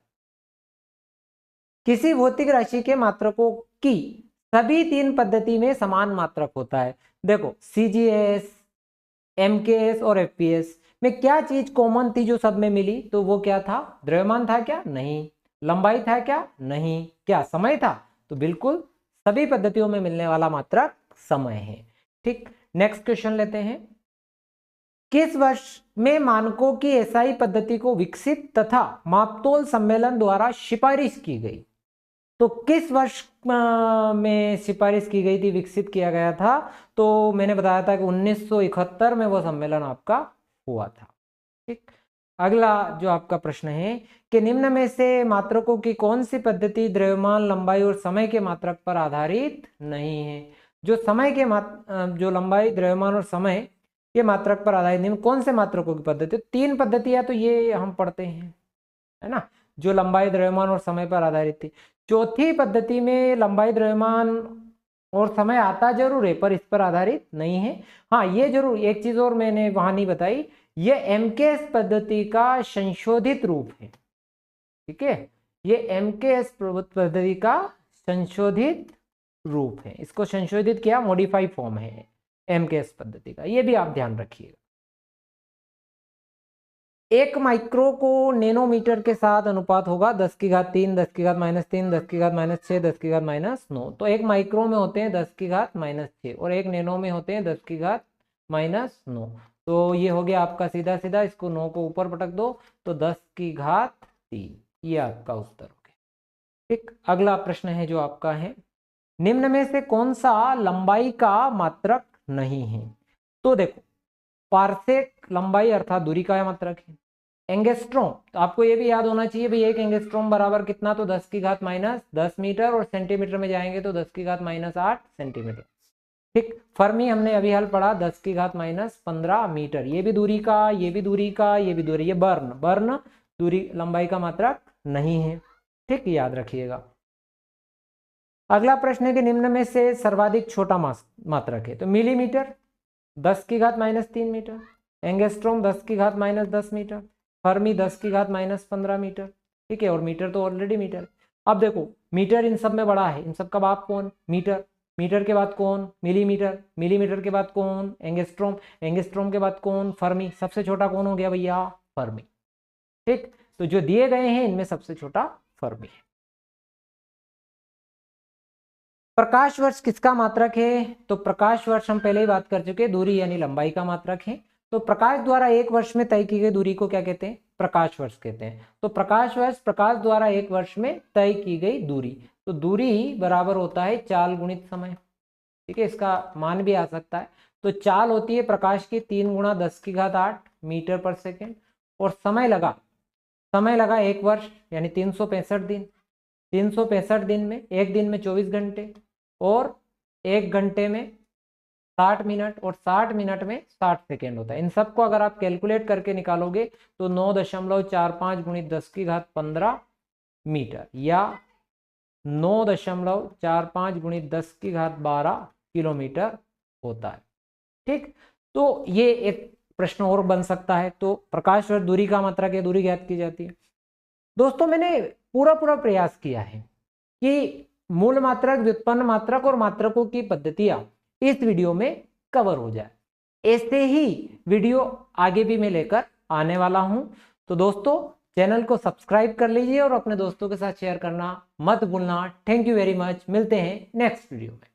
किसी भौतिक राशि के मात्रकों की सभी तीन पद्धति में समान मात्रक होता है। देखो, सीजीएस, एमकेएस और एफपीएस में क्या चीज कॉमन थी जो सब में मिली? तो वो क्या था? द्रव्यमान था क्या? नहीं। लंबाई था क्या? नहीं। क्या समय था? तो बिल्कुल सभी पद्धतियों में मिलने वाला मात्रक समय है। ठीक, नेक्स्ट क्वेश्चन लेते हैं। किस वर्ष में मानकों की एसआई पद्धति को विकसित तथा मापतोल सम्मेलन द्वारा सिफारिश की गई? तो किस वर्ष में सिफारिश की गई थी, विकसित किया गया था? तो मैंने बताया था कि 1971 में वो सम्मेलन आपका हुआ था। ठीक, अगला जो आपका प्रश्न है कि निम्न में से मात्रकों की कौन सी पद्धति द्रव्यमान, लंबाई और समय के मात्रक पर आधारित नहीं है? जो समय के जो लंबाई, द्रव्यमान और समय के मात्रक पर आधारित नहीं, कौन से मात्रकों की पद्धति? तीन पद्धतियां तो ये हम पढ़ते हैं, है ना। जो लंबाई, द्रव्यमान और समय पर आधारित थी। चौथी पद्धति में लंबाई, द्रव्यमान और समय आता जरूर है पर इस पर आधारित नहीं है। हाँ, ये जरूर एक चीज और मैंने वहां नहीं बताई, ये एमकेएस पद्धति का संशोधित रूप है। ठीक है, ये एमकेएस पद्धति का संशोधित रूप है, इसको संशोधित किया, मॉडिफाई फॉर्म है एमकेएस पद्धति का, ये भी आप ध्यान रखिएगा। 1 माइक्रो को नैनोमीटर के साथ अनुपात होगा 10⁻3, 10⁻−3, 10⁻−6, 10⁻−9। तो 1 माइक्रो में होते हैं 10⁻6 और 1 नैनो में होते हैं 10⁻9। तो ये हो गया आपका सीधा सीधा, इसको 9 को ऊपर पटक दो तो 10⁻3, ये आपका उत्तर हो गया। ठीक, अगला प्रश्न है जो आपका है, निम्न में से कौन सा लंबाई का मात्रक नहीं है? तो देखो, पारसेक लंबाई अर्थात दूरी का मात्रक है। एंगस्ट्रोम, तो आपको ये भी याद होना चाहिए भाई, एक एंगस्ट्रोम बराबर कितना, तो 10⁻−10 मीटर, और सेंटीमीटर में जाएंगे तो 10⁻−8 सेंटीमीटर। ठीक, फर्मी हमने अभी हल पढ़ा 10⁻−15 मीटर, ये भी दूरी का, ये भी दूरी का, ये भी दूरी, ये बर्न दूरी लंबाई का मात्रक नहीं है। ठीक, याद रखिएगा। अगला प्रश्न है कि निम्न में से सर्वाधिक छोटा मात्रक है? तो millimetre 10⁻−3 metre, angstrom 10⁻−10 metre, fermi 10⁻−15 metre. ठीक है, और मीटर तो ऑलरेडी मीटर। अब देखो, मीटर इन सब में बड़ा है, इन सब का बाप कौन? मीटर। मीटर के बाद कौन? मिलीमीटर। मिलीमीटर के बाद कौन? एंगस्ट्रोम। एंगस्ट्रोम के बाद कौन? फर्मी। सबसे छोटा कौन हो गया भैया? फर्मी। ठीक, तो जो दिए गए हैं इनमें सबसे छोटा फर्मी है। प्रकाश वर्ष किसका मात्रक है? तो प्रकाश वर्ष हम पहले ही बात कर चुके, दूरी यानी लंबाई का मात्रक है। तो प्रकाश द्वारा एक वर्ष में तय की गई दूरी को क्या कहते हैं? प्रकाश वर्ष कहते हैं। तो प्रकाश वर्ष प्रकाश द्वारा एक वर्ष में तय की गई दूरी। तो दूरी बराबर होता है चाल गुणित समय। ठीक है, इसका मान भी आ सकता है। तो चाल होती है प्रकाश की 3×10⁸ मीटर पर सेकेंड, और समय लगा एक वर्ष यानी 365 दिन। 365 दिन में, एक दिन में 24 घंटे, और एक घंटे में 60 मिनट, और 60 मिनट में 60 सेकेंड होता है। इन सबको अगर आप कैलकुलेट करके निकालोगे तो 9.45 × 10⁻15 मीटर या 9.45 × 10⁻12 किलोमीटर होता है। ठीक, तो ये एक प्रश्न और बन सकता है। तो प्रकाश वर्ष दूरी का मात्रक है, दूरी ज्ञात की जाती है। दोस्तों, मैंने पूरा प्रयास किया है कि मूल मात्रक, व्युत्पन्न मात्रक और मात्रकों की पद्धतियां इस वीडियो में कवर हो जाए। ऐसे ही वीडियो आगे भी मैं लेकर आने वाला हूं। तो दोस्तों, चैनल को सब्सक्राइब कर लीजिए और अपने दोस्तों के साथ शेयर करना मत भूलना। थैंक यू वेरी मच, मिलते हैं नेक्स्ट वीडियो में।